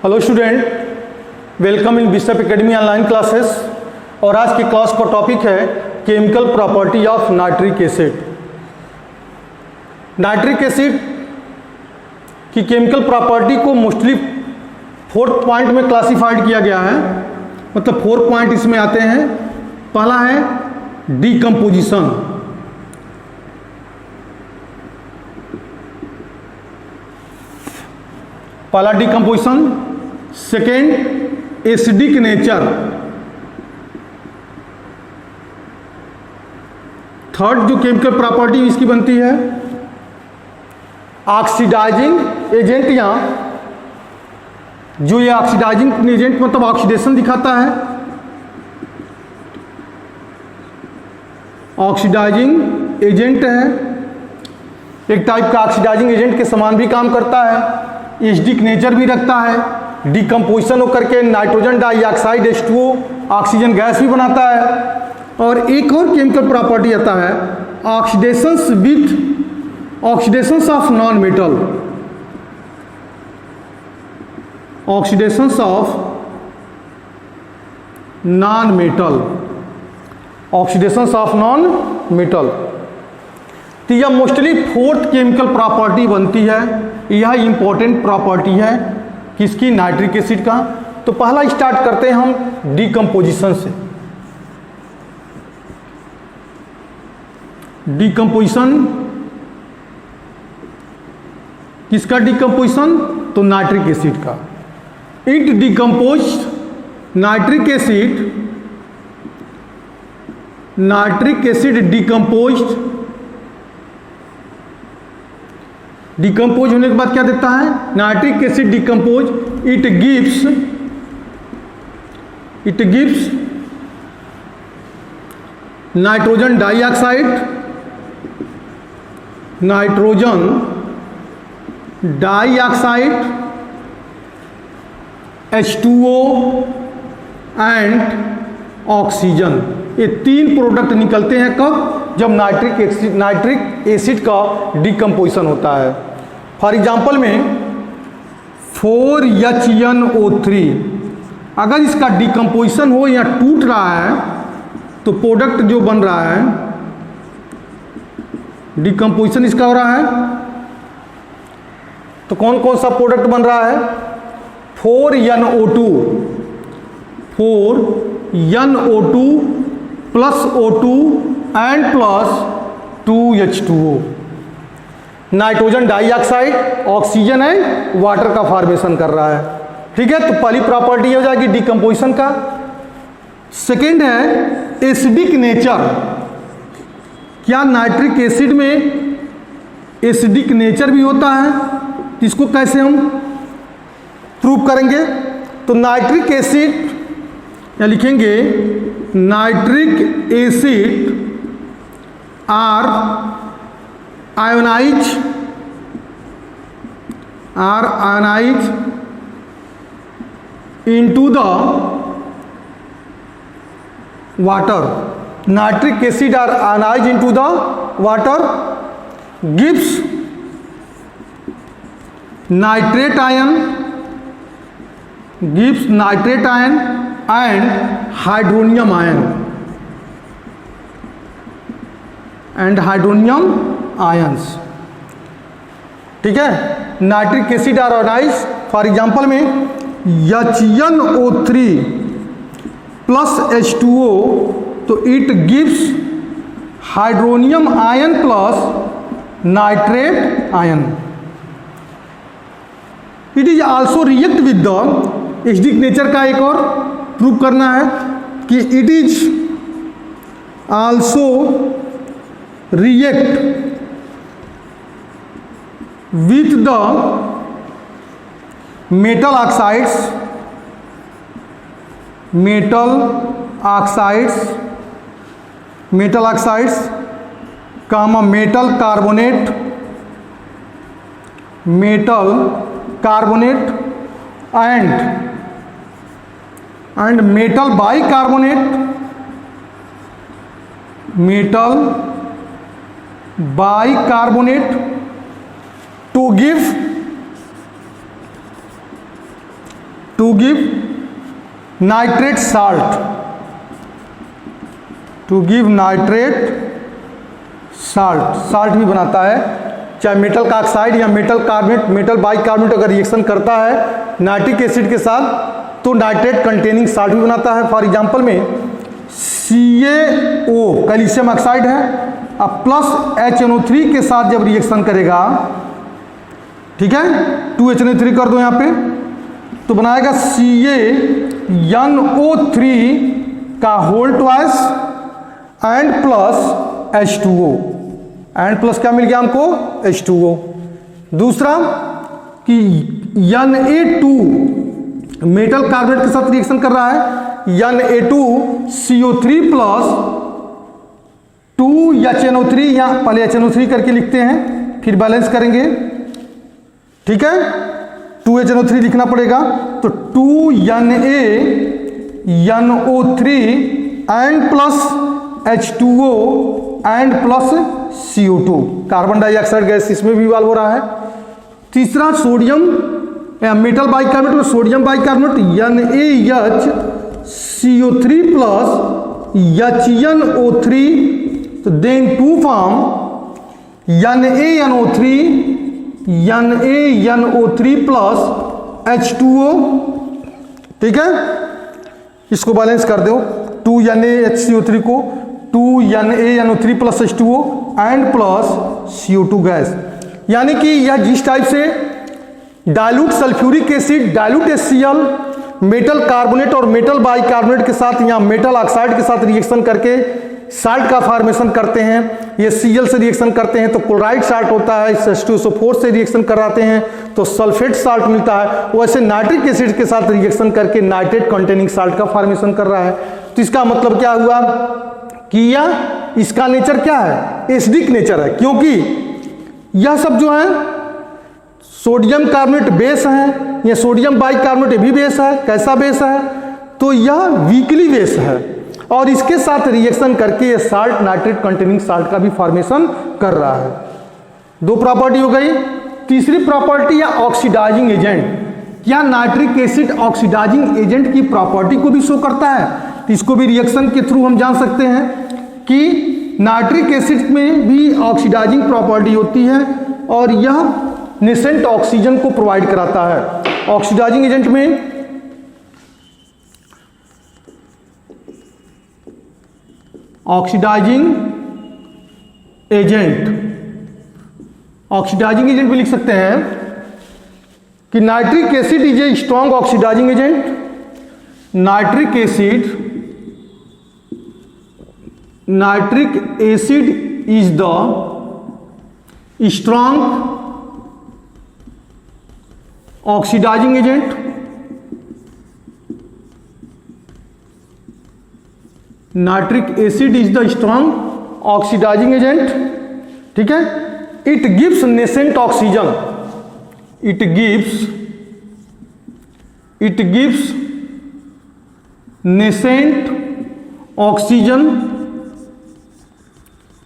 Hello student, welcome in bishop academy online classes. और आज की क्लास का टॉपिक है chemical property of nitric acid. Nitric acid की केमिकल प्रॉपर्टी को मोस्टली 4 पॉइंट में क्लासिफाइड किया गया है। मतलब 4 पॉइंट इसमें आते हैं। पहला है डीकम्पोजिशन, पहला decomposition. Second acidic nature. Third जो केमिकल प्रॉपर्टी इसकी बनती है ऑक्सीडाइजिंग एजेंट, या जो ये ऑक्सीडाइजिंग एजेंट मतलब ऑक्सीडेशन दिखाता है, ऑक्सीडाइजिंग एजेंट है, एक टाइप का ऑक्सीडाइजिंग एजेंट के समान भी काम करता है, एसिडिक नेचर भी रखता है, डिकम्पोजिशन होकर के nitrogen dioxide H2O oxygen gas भी बनाता है। और एक और केमिकल प्रॉपर्टी आता है oxidations with oxidations of non metal, oxidations of non metal, oxidations of non metal. तो यह मोस्टली 4th केमिकल प्रॉपर्टी बनती है। यह इंपॉर्टेंट प्रॉपर्टी है किसकी? नाइट्रिक एसिड का। तो पहला स्टार्ट करते हैं हम डीकम्पोजिशन से। डीकम्पोजिशन किसका डीकम्पोजिशन? तो नाइट्रिक एसिड का। It decompose nitric acid, nitric acid decomposed, decompose होने के बाद क्या देता है? Nitric acid decompose it gives nitrogen dioxide, nitrogen dioxide H2O and oxygen. ये 3 प्रोडक्ट निकलते हैं कब? जब नाइट्रिक एसिड का डिकम्पोजिशन होता है। फॉर एग्जांपल में 4HNO3 अगर इसका डिकम्पोजिशन हो या टूट रहा है तो प्रोडक्ट जो बन रहा है, डिकम्पोजिशन इसका हो रहा है, तो कौन कौन सा प्रोडक्ट बन रहा है? 4NO2 plus O2 and plus 2H2O, nitrogen dioxide, oxygen and water का फॉर्मेशन कर रहा है। ठीक है, तो पहली प्रॉपर्टी हो जाएगी डिकम्पोजिशन का। सेकेंड है एसिडिक नेचर। क्या नाइट्रिक एसिड में एसिडिक नेचर भी होता है? इसको कैसे हम प्रूव करेंगे? तो नाइट्रिक एसिड या लिखेंगे nitric acid are ionize into the water. Nitric acid are ionized into the water, gives nitrate ion, and hydronium ions. ठीक है, nitric acid are ionize. For example में HNO3 प्लस H2O, तो it gives hydronium ion plus nitrate ion. It is also react with the acidic nature का एक और prove करना है कि it is also react with the metal oxides, comma metal carbonate and metal bicarbonate to give to give nitrate salt, to give nitrate salt, salt भी बनाता है, चाहे मेटल का ऑक्साइड या मेटल कार्बोनेट, मेटल बाइकार्बोनेट अगर reaction करता है nitric acid के साथ तो नाइट्रेट कंटेनिंग साल्ट भी बनाता है। फॉर एग्जांपल में CaO कैल्शियम ऑक्साइड है, अब प्लस HNO3 के साथ जब रिएक्शन करेगा, ठीक है, 2HNO3 कर दो यहाँ पे, तो बनाएगा CaNO3 का whole twice and plus H2O, and plus क्या मिल गया हमको, H2O। दूसरा कि Na2 मेटल कार्बोनेट के साथ रिएक्शन कर रहा है, Na2CO3 प्लस 2HNO3, या पहले HNO3 करके लिखते हैं फिर बैलेंस करेंगे, ठीक है, 2HNO3 लिखना पड़ेगा, तो 2NaNO3 and plus H2O and plus CO2, carbon dioxide gas इसमें भी इवॉल्व हो रहा है। तीसरा सोडियम मेटल बाइकार्बोनेट में sodium bicarbonate NaHCO3 plus HNO3, तो then to form NaNO3 plus H2O, ठीक है, इसको बैलेंस कर दो, 2NaHCO3 को 2NaNO3 plus H2O and plus CO2 gas. यानी कि यह जिस टाइप से dilute sulphuric acid, dilute HCl metal carbonate और मेटल बाइकार्बोनेट के साथ या मेटल ऑक्साइड के साथ रिएक्शन करके साल्ट का फॉर्मेशन करते हैं, ये Cl से रिएक्शन करते हैं तो क्लोराइड साल्ट होता है, इस H2SO4 से रिएक्शन कराते हैं तो सल्फेट साल्ट मिलता है, वैसे नाइट्रिक एसिड के साथ रिएक्शन करके नाइट्रेट कंटेनिंग साल्ट का फॉर्मेशन कर रहा है। तो इसका मतलब क्या हुआ कि यह इसका नेचर क्या है, एसिडिक नेचर है, क्योंकि यह सब जो है सोडियम कार्बोनेट बेस है, या सोडियम बाइकार्बोनेट भी बेस है, कैसा बेस है, तो यह वीकली बेस है और इसके साथ रिएक्शन करके ये साल्ट नाइट्रेट कंटेनिंग साल्ट का भी फॉर्मेशन कर रहा है। दो प्रॉपर्टी हो गई। तीसरी प्रॉपर्टी या ऑक्सीडाइजिंग एजेंट, क्या नाइट्रिक एसिड ऑक्सीडाइजिंग एजेंट की प्रॉपर्टी को भी शो करता है, तो इसको भी रिएक्शन के थ्रू हम जान सकते हैं कि नाइट्रिक एसिड में भी ऑक्सीडाइजिंग प्रॉपर्टी होती है और यह नेसेंट ऑक्सीजन को प्रोवाइड कराता है। ऑक्सीडाइजिंग एजेंट में ऑक्सीडाइजिंग एजेंट भी लिख सकते हैं कि nitric acid is a strong oxidising agent. Nitric acid is the strong oxidising agent. Nitric acid is the strong oxidising agent, ठीक है। It gives nascent oxygen, it gives nascent oxygen,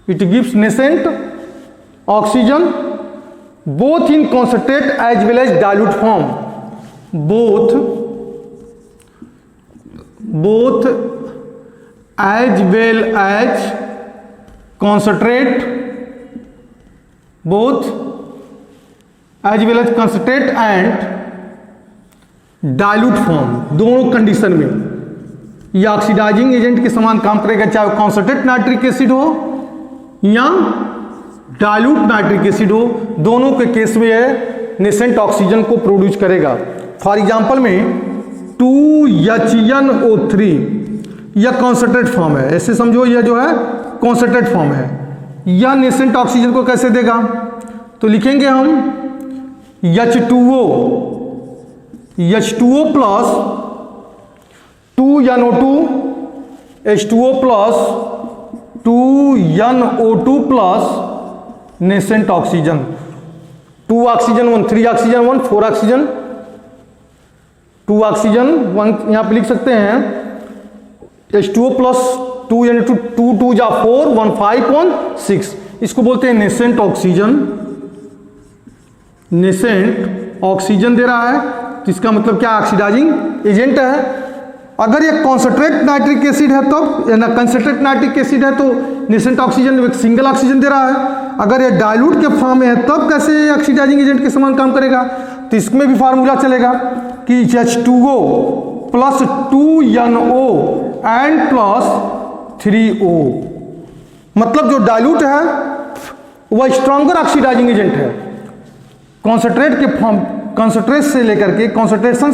it gives nascent oxygen both in concentrate as well as dilute form, both as well as concentrate, both as well as concentrate and dilute form, दोनों condition में ये oxidising agent के समान काम करेगा, चाहे concentrate nitric acid हो या डाइल्यूट नाइट्रिक एसिड हो, दोनों के केस में है नेसेंट ऑक्सीजन को प्रोड्यूस करेगा। फॉर एग्जांपल में 2HNO3 यह कॉन्सेंट्रेट फॉर्म है, ऐसे समझो यह जो है कॉन्सेंट्रेट फॉर्म है, यह नेसेंट ऑक्सीजन को कैसे देगा, तो लिखेंगे हम H2O plus 2NO2 H2O plus 2NO2 plus nascent oxygen, 2 oxygen 1, 3 oxygen 1, 4 oxygen 2 oxygen 1 यहां पे लिख सकते हैं। H2O प्लस 2NO2 2 2 जा 4 1 5 1 6, इसको बोलते हैं नेसेंट ऑक्सीजन। नेसेंट ऑक्सीजन दे रहा है तो तो इसका मतलब क्या, ऑक्सीडाइजिंग एजेंट है। अगर ये कॉन्सेंट्रेट नाइट्रिक एसिड है तब, ना कंसेंट्रेट नाइट्रिक एसिड है तो नेसेंट ऑक्सीजन एक सिंगल ऑक्सीजन दे रहा है। अगर ये डाइल्यूट के फॉर्म में है तब कैसे ऑक्सीडाइजिंग एजेंट के समान काम करेगा, तो इसमें भी फार्मूला चलेगा कि H2O plus 2NO and plus 3O। मतलब जो डाइल्यूट है वह स्ट्रॉन्गर ऑक्सीडाइजिंग एजेंट है। कॉन्सेंट्रेट के फॉर्म, कॉन्सेंट्रेट से लेकर के कॉन्सेंट्रेशन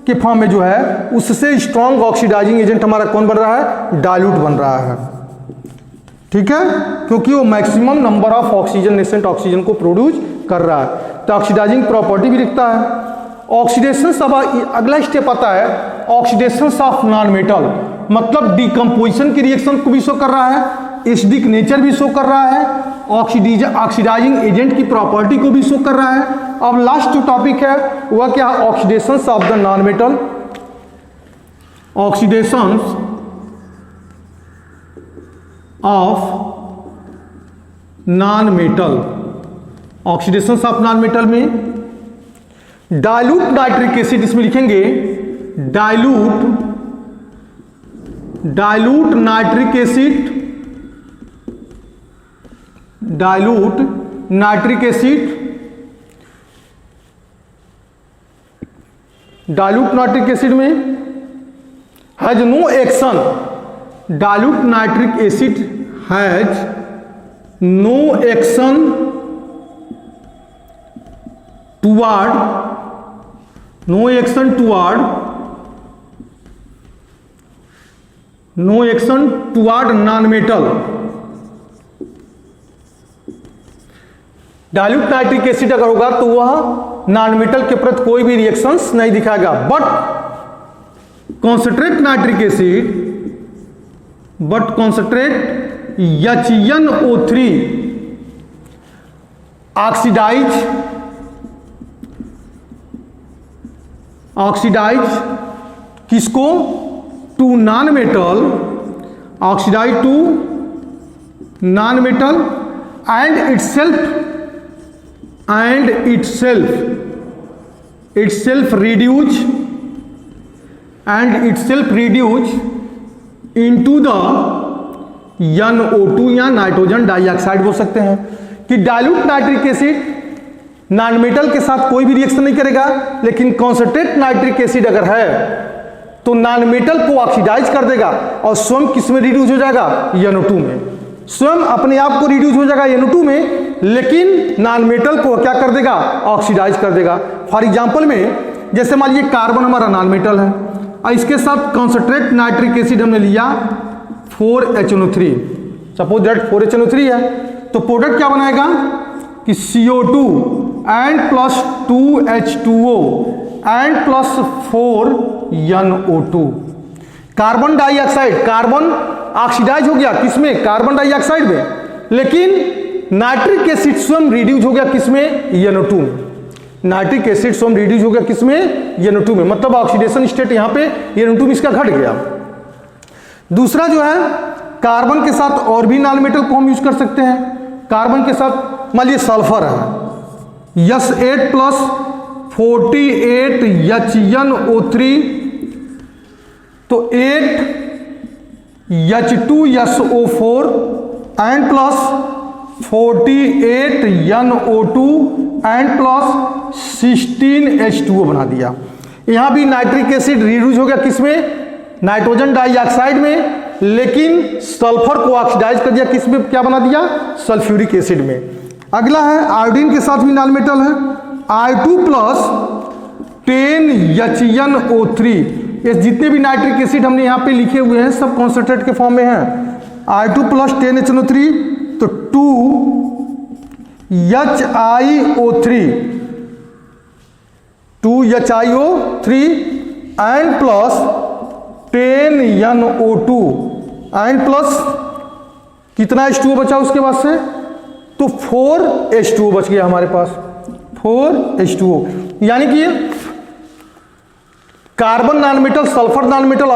के फॉर्म में जो है उससे स्ट्रॉन्ग ऑक्सीडाइजिंग एजेंट हमारा कौन बन रहा है, डाइल्यूट बन रहा है। ठीक है, क्योंकि वो maximum number of oxygen, nascent oxygen को प्रोड्यूस कर रहा है, तो ऑक्सीडाइजिंग प्रॉपर्टी भी दिखता है। ऑक्सीडेशन, अब अगला स्टेप आता है ऑक्सीडेशन ऑफ नॉन मेटल, मतलब डिकम्पोजिशन की रिएक्शन को भी शो कर रहा है, एसिडिक नेचर भी शो कर रहा है, ऑक्सीडाइजिंग एजेंट की प्रॉपर्टी को भी शो कर रहा है। अब लास्ट जो टॉपिक है वह क्या, oxidation of the non metal. Oxidation of non metal, oxidation of non metal में डाइल्यूट नाइट्रिक एसिड, इसमें लिखेंगे dilute nitric acid, dilute nitric acid, dilute nitric acid में has no action, dilute nitric acid has no action toward, no action toward non metal. Dilute nitric acid अगर होगा तो वह non metal के प्रति कोई भी रिएक्शंस नहीं दिखाएगा, but concentrate nitric acid, but concentrate HNO3 oxidise किसको, to non metal, oxidise to non metal and itself reduce into the NO2 या नाइट्रोजन डाइऑक्साइड बोल सकते हैं। कि dilute nitric acid non metal के साथ कोई भी रिएक्शन नहीं करेगा, लेकिन कॉन्सेंट्रेट नाइट्रिक एसिड अगर है तो नॉन मेटल को ऑक्सीडाइज कर देगा और स्वयं किस में रिड्यूस हो जाएगा, NO2 में। स्वयं अपने आप को रिड्यूस हो जाएगा NO2 में, लेकिन नॉन मेटल को क्या कर देगा, ऑक्सीडाइज कर देगा। फॉर एग्जांपल में जैसे मान लीजिए कार्बन हमारा नॉन मेटल है और इसके साथ कॉन्सेंट्रेट नाइट्रिक एसिड हमने लिया 4HNO3, सपोज दैट 4HNO3 है, तो प्रोडक्ट क्या बनाएगा कि CO2 and plus 2H2O and plus 4NO2। Carbon dioxide, carbon oxidise हो गया किसमें, कार्बन डाइऑक्साइड में, लेकिन नाइट्रिक एसिड स्वयं रिड्यूस हो गया किसमें, NO2 में। नाइट्रिक एसिड स्वयं रिड्यूस हो गया किसमें, NO2 में, मतलब ऑक्सीडेशन स्टेट यहां पे NO2 में इसका घट गया। दूसरा जो है कार्बन के साथ और भी नॉन मेटल को हम यूज कर सकते हैं। कार्बन के साथ मान लीजिए सल्फर है, S8 प्लस 48 HNO3, तो 8H2SO4 and plus 48 NO2 and plus 16H2O बना दिया। यहां भी नाइट्रिक एसिड रिड्यूस हो गया किसमें, नाइट्रोजन डाइऑक्साइड में, लेकिन सल्फर को ऑक्सीडाइज कर दिया किसमें, क्या बना दिया, सल्फ्यूरिक एसिड में। अगला है आयोडीन के साथ भी नॉन मेटल है, I2 प्लस 10HNO3। ये जितने भी नाइट्रिक एसिड हमने यहाँ पे लिखे हुए हैं सब कॉन्सेंट्रेट के फॉर्म में हैं। I2 प्लस 10HNO3 तो 2HIO3 and plus 10NO2 and plus कितना H2O बचा उसके बाद से, तो 4H2O बच गया हमारे पास, 4H2O। यानी कि carbon non metal, sulphur non metal,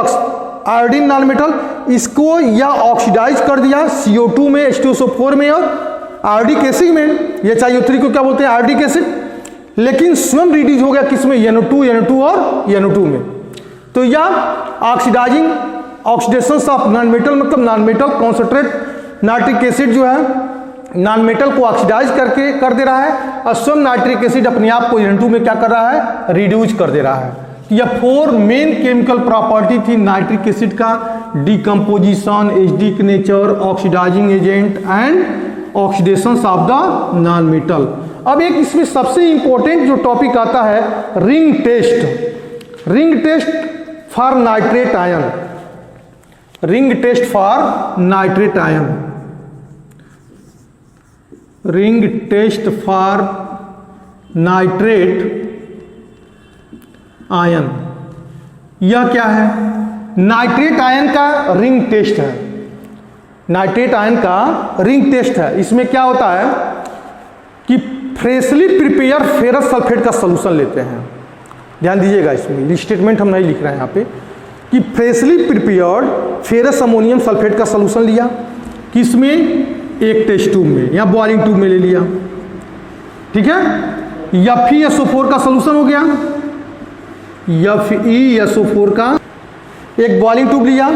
iodine non metal, इसको या ऑक्सीडाइज कर दिया CO2 में, H2SO4 में और आयोडिक एसिड में। HIO3 को क्या बोलते हैं, आयोडिक एसिड। लेकिन स्वयं रिड्यूस हो गया किसमें, NO2 और NO2 में। तो यह oxidising oxidation of non metal, मतलब non metal concentrate nitric acid जो है नॉन मेटल को ऑक्सीडाइज करके कर दे रहा है, और स्वयं नाइट्रिक एसिड अपने आप को NO2 में क्या कर रहा है, रिड्यूस कर दे रहा है। तो यह 4 मेन केमिकल प्रॉपर्टी थी नाइट्रिक एसिड का, decomposition, acidic nature, oxidising agent and oxidation of the non metal. अब एक इसमें सबसे इंपॉर्टेंट जो टॉपिक आता है ring test, ring test for nitrate ion, ring test for nitrate ion, ring test for nitrate ion. यह क्या है, नाइट्रेट आयन का रिंग टेस्ट है, नाइट्रेट आयन का रिंग टेस्ट है। इसमें क्या होता है कि फ्रेशली प्रिपेयर फेरस सल्फेट का सोल्यूशन लेते हैं, ध्यान दीजिएगा इसमें स्टेटमेंट हम नहीं लिख रहे हैं यहाँ पे, कि freshly prepared ferrous ammonium sulphate का सोल्यूशन लिया, किसमें, एक टेस्ट ट्यूब में या बॉइलिंग ट्यूब में ले लिया, ठीक है। FeSO4 का सोल्यूशन हो गया, FeSO4 का एक बॉइलिंग ट्यूब लिया,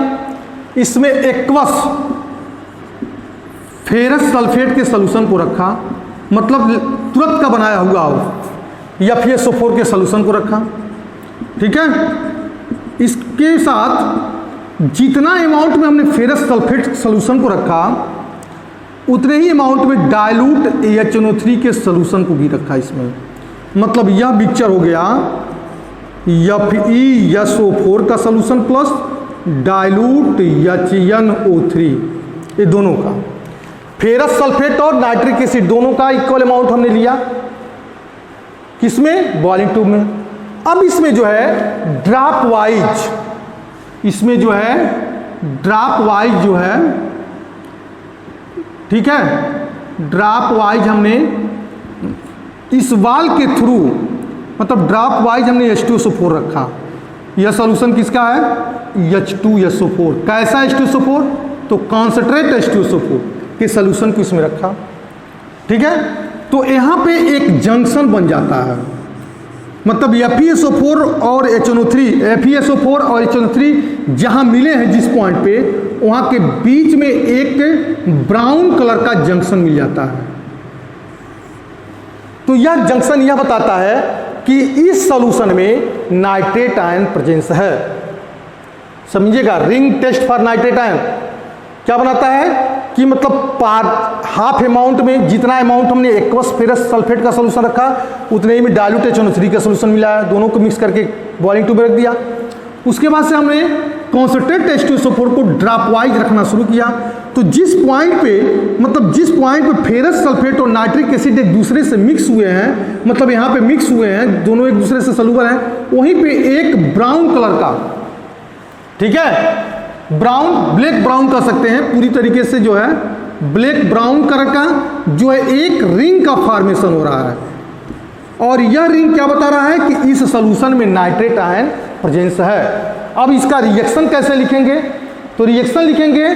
इसमें एक्वस फेरस सल्फेट के सोल्यूशन को रखा, मतलब तुरंत का बनाया हुआ हो FeSO4 के सोल्यूशन को रखा, ठीक है। इसके साथ जितना अमाउंट में हमने फेरस सल्फेट सोल्यूशन को रखा उतने ही अमाउंट में डाइल्यूट HNO3 के सोल्यूशन को भी रखा इसमें, मतलब यह पिक्चर हो गया FeSO4 का सोल्यूशन प्लस डाइल्यूट HNO3, ये दोनों का, फेरस सल्फेट और नाइट्रिक एसिड दोनों का इक्वल अमाउंट हमने लिया, किसमें, बॉइलिंग ट्यूब में। अब इसमें जो है ड्रॉप वाइज, इसमें जो है ड्रॉप वाइज जो है, ठीक है, ड्रॉप वाइज हमने इस वाल के थ्रू, मतलब ड्रॉप वाइज हमने H2SO4 रखा। यह सॉल्यूशन किसका है, H2SO4। कैसा H2SO4, तो कॉन्सेंट्रेट H2SO4 के सॉल्यूशन को इसमें रखा, ठीक है। तो यहाँ पे एक जंक्शन बन जाता है, मतलब FeSO4 और HNO3, FeSO4 और HNO3 जहाँ मिले हैं जिस पॉइंट पे, वहाँ के बीच में एक ब्राउन कलर का जंक्शन मिल जाता है। तो यह जंक्शन यह बताता है कि इस सॉल्यूशन में नाइट्रेट आयन प्रेजेंस है। समझिएगा, ring test for nitrate ion क्या बनाता है कि मतलब हाफ अमाउंट में जितना अमाउंट हमने एक्वस फेरस सल्फेट का सोल्यूशन रखा उतने ही में डाइल्यूट HNO3 का सोल्यूशन मिला है, दोनों को मिक्स करके बॉइलिंग ट्यूब में रख दिया। उसके बाद से हमने कॉन्सेंट्रेट H2SO4 को ड्रॉप वाइज रखना शुरू किया। तो जिस पॉइंट पे, मतलब जिस पॉइंट पे फेरस सल्फेट और नाइट्रिक एसिड एक दूसरे से मिक्स हुए हैं, मतलब यहाँ पे मिक्स हुए हैं, दोनों एक दूसरे से सॉल्युबल हैं, वहीं पे एक ब्राउन कलर का, ठीक है, ब्राउन, ब्लैक ब्राउन कर सकते हैं पूरी तरीके से, जो है ब्लैक ब्राउन कलर का जो है एक रिंग का फॉर्मेशन हो रहा है। और यह रिंग क्या बता रहा है कि इस सॉल्यूशन में नाइट्रेट आयन प्रेजेंस है। अब इसका रिएक्शन कैसे लिखेंगे, तो रिएक्शन लिखेंगे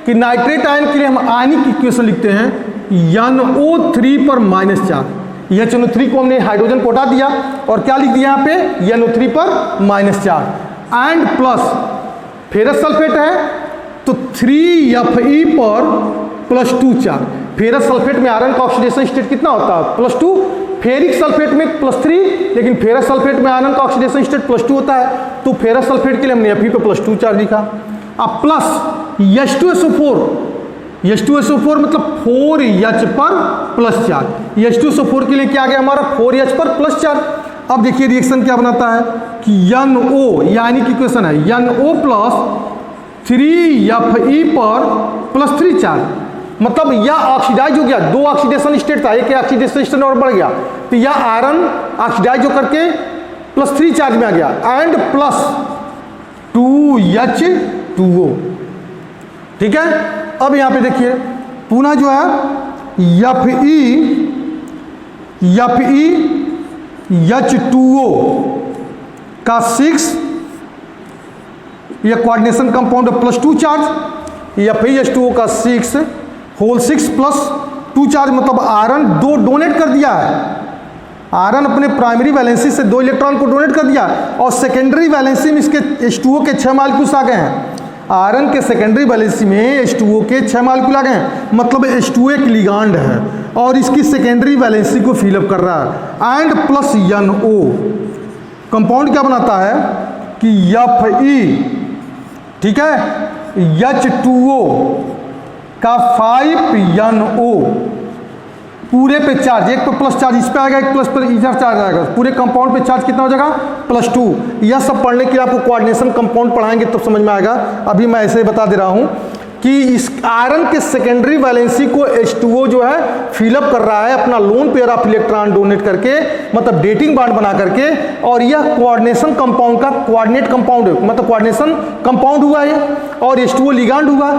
कि नाइट्रेट आयन के लिए हम आयनिक इक्वेशन लिखते हैं NO3 पर -4, HNO3 को हमने हाइड्रोजन को हटा दिया और क्या लिख दिया यहाँ पे, NO3 पर -4 एंड प्लस फेरस सल्फेट है तो 3Fe पर +2 चार्ज। फेरस सल्फेट में आयरन का ऑक्सीडेशन स्टेट कितना होता है, +2, फेरिक सल्फेट में +3, लेकिन फेरस सल्फेट में आयरन का ऑक्सीडेशन स्टेट +2 होता है, तो फेरस सल्फेट के लिए हमने Fe पे +2 चार्ज लिखा। अब प्लस H2SO4 मतलब 4H पर प्लस चार्ज, H2SO4 के लिए क्या आ गया हमारा, 4H पर प्लस चार्ज। अब देखिए रिएक्शन क्या बनाता है कि NO, यानी कि इक्वेशन है NO प्लस 3Fe पर +3 चार्ज, मतलब यह ऑक्सीडाइज हो गया, 2 ऑक्सीडेशन स्टेट था, एक ऑक्सीडेशन स्टेट और बढ़ गया, तो यह आयरन ऑक्सीडाइज होकर के +3 चार्ज में आ गया एंड प्लस 2H2O, ठीक है। अब यहाँ पे देखिए पुनः जो है FeH2O का 6, यह कोऑर्डिनेशन कंपाउंड +2 चार्ज, FeH2O का 6 होल 6 +2 चार्ज, मतलब आयरन 2 डोनेट कर दिया है, आयरन अपने प्राइमरी वैलेंसी से 2 इलेक्ट्रॉन को डोनेट कर दिया और सेकेंडरी वैलेंसी में इसके H2O के 6 मॉलिक्यूल्स आ गए हैं। आयरन के सेकेंडरी वैलेंसी में H2O के 6 मॉलिक्यूल आ गए हैं, मतलब H2O एक लिगांड है और इसकी सेकेंडरी वैलेंसी को फिलअप कर रहा है। एंड प्लस NO कंपाउंड क्या बनाता है कि Fe, ठीक है, H2O का 5NO पूरे पे चार्ज, एक पे प्लस चार्ज इस पे आएगा, एक प्लस पर इधर चार्ज आएगा, पूरे कंपाउंड पे चार्ज कितना हो जाएगा +2। यह सब पढ़ने के लिए आपको कोऑर्डिनेशन कंपाउंड पढ़ाएंगे तब समझ में आएगा। अभी मैं ऐसे ही बता दे रहा हूँ कि इस आयरन के सेकेंडरी वैलेंसी को H2O जो है फिलअप कर रहा है अपना lone pair of electron donate करके, मतलब डेटिंग बॉन्ड बना करके, और यह कोऑर्डिनेशन कंपाउंड का कोऑर्डिनेट कंपाउंड है, मतलब कोऑर्डिनेशन कंपाउंड हुआ है और H2O लिगांड हुआ।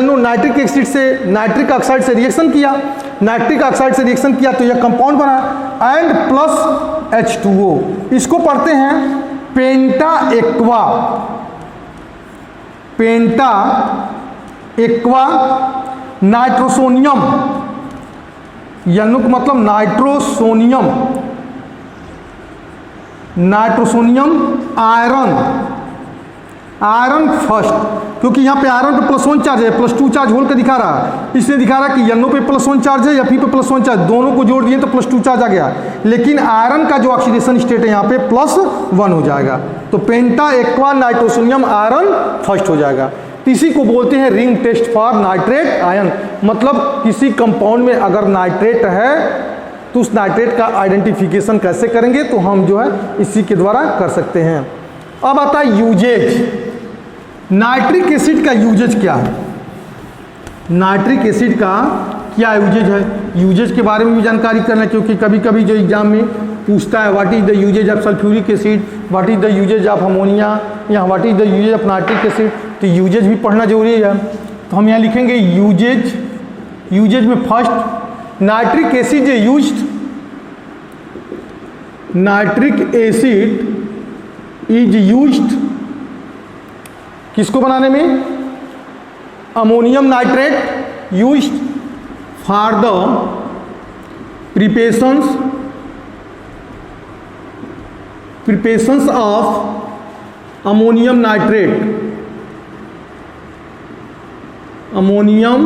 NO नाइट्रिक एसिड से नाइट्रिक ऑक्साइड से रिएक्शन किया, नाइट्रिक ऑक्साइड से रिएक्शन किया तो यह कंपाउंड बना एंड प्लस H2O। इसको पढ़ते हैं पेंटा एक्वा, पेंटा एक्वा नाइट्रोसोनियम, NO का मतलब nitrosonium, nitrosonium iron, iron first, क्योंकि यहाँ पे आयरन पे +1 चार्ज है, +2 चार्ज होल के दिखा रहा है, इसलिए दिखा रहा है कि NO पे +1 चार्ज है, Fe पे +1 चार्ज, दोनों को जोड़ दिए तो +2 चार्ज आ गया, लेकिन आयरन का जो ऑक्सीडेशन स्टेट है यहाँ पे +1 हो जाएगा, तो penta aqua nitrosonium iron first हो जाएगा। इसी को बोलते हैं ring test for nitrate ion, मतलब किसी कंपाउंड में अगर नाइट्रेट है तो उस नाइट्रेट का आइडेंटिफिकेशन कैसे करेंगे, तो हम जो है इसी के द्वारा कर सकते हैं। अब आता है यूजेज। नाइट्रिक एसिड का यूजेज क्या है, नाइट्रिक एसिड का क्या यूजेज है, यूजेज के बारे में भी जानकारी करना, क्योंकि कभी कभी जो एग्जाम में पूछता है what is the uses of sulphuric acid, what is the uses of ammonia, या what is the uses of nitric acid, तो यूजेज भी पढ़ना जरूरी है। तो हम यहाँ लिखेंगे यूजेज, यूजेज में first nitric acid used, nitric acid is used किसको बनाने में, ammonium nitrate used for the preparations of ammonium nitrate, ammonium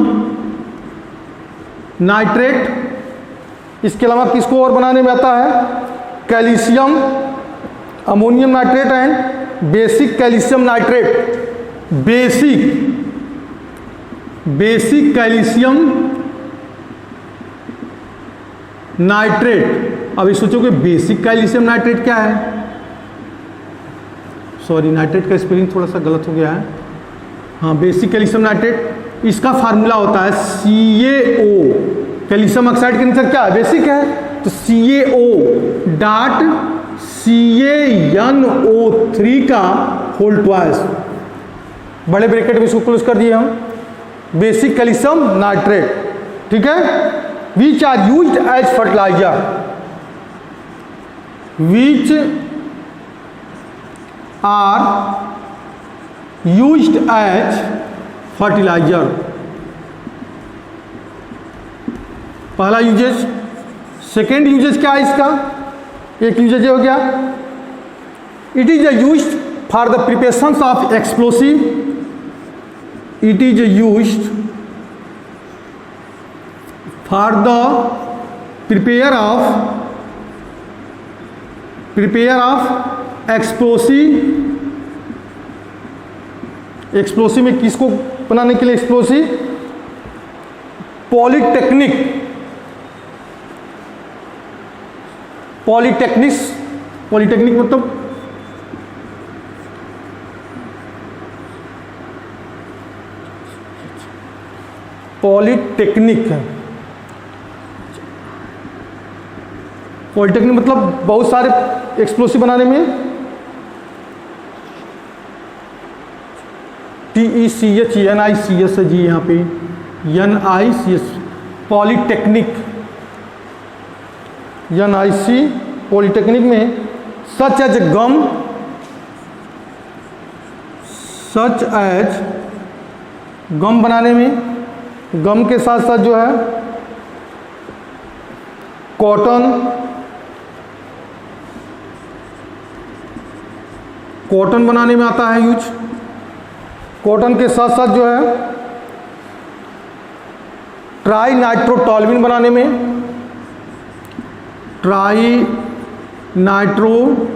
nitrate. इसके अलावा किसको और बनाने में आता है, calcium ammonium nitrate and basic calcium nitrate, basic calcium nitrate. अभी सोचोगे बेसिक कैल्शियम नाइट्रेट क्या है, सॉरी नाइट्रेट का स्पेलिंग थोड़ा सा गलत हो गया है, हाँ बेसिक कैल्शियम नाइट्रेट, इसका फार्मूला होता है CaO, कैल्शियम ऑक्साइड के नेचर क्या है, बेसिक है, तो CaO डॉट CaNO3 का होल ट्वाइस, बड़े ब्रैकेट में इसको क्लोज कर दिए हम, बेसिक कैल्शियम नाइट्रेट, ठीक है। Which are used as fertiliser, which are used as fertiliser, पहला यूजेज। सेकेंड यूजेज क्या है इसका, एक यूजेज हो गया, it is used for the preparation of explosive, it is used for the prepare of explosive में किसको बनाने के लिए, एक्सप्लोसिव, पॉलीटेक्निक मतलब पॉलीटेक्निक मतलब बहुत सारे एक्सप्लोसिव बनाने में, TECH NICS है जी, यहाँ पे NICS पॉलीटेक्निक, NIC पॉलीटेक्निक में सच एज गम बनाने में, गम के साथ साथ जो है कॉटन, कॉटन बनाने में आता है यूज। कॉटन के साथ साथ जो है ट्राई नाइट्रोटॉल्विन बनाने में, ट्राई नाइट्रोटॉल्विन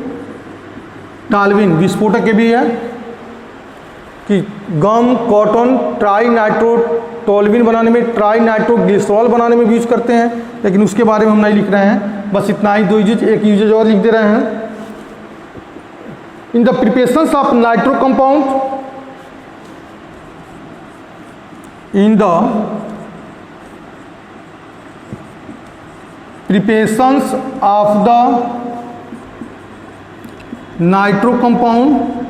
विस्फोटक के भी है कि गम, कॉटन ट्राई नाइट्रोटॉल्विन बनाने में, ट्राई नाइट्रोग्लिसरॉल बनाने में भी यूज करते हैं, लेकिन उसके बारे में हम नहीं लिख रहे हैं, बस इतना ही 2 यूजेज, एक यूजेज और लिख दे रहे हैं। In the preparations of nitro compound, in the preparations of the nitro compound,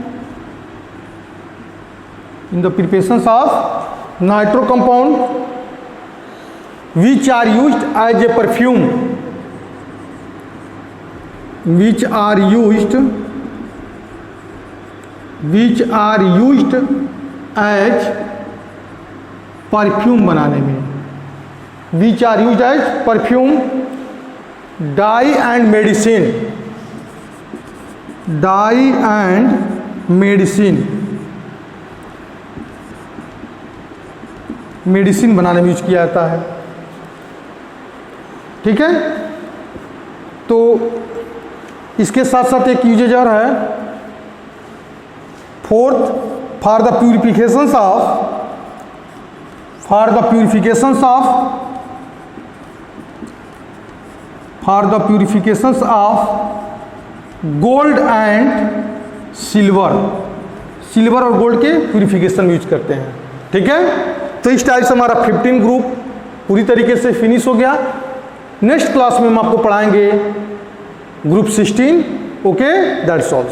in the preparations of nitro compound which are used as a perfume, which are used as perfume बनाने में, which are used as perfume, dye and medicine, dye and medicine, medicine बनाने में use किया जाता है। ठीक है, तो इसके साथ साथ एक यूजेज और है, fourth, for the purifications of gold and silver, silver और गोल्ड के प्यूरिफिकेशन यूज करते हैं। ठीक है, तो इस टाइप से हमारा 15 ग्रुप पूरी तरीके से फिनिश हो गया। नेक्स्ट क्लास में हम आपको पढ़ाएंगे ग्रुप 16। Okay, that's all.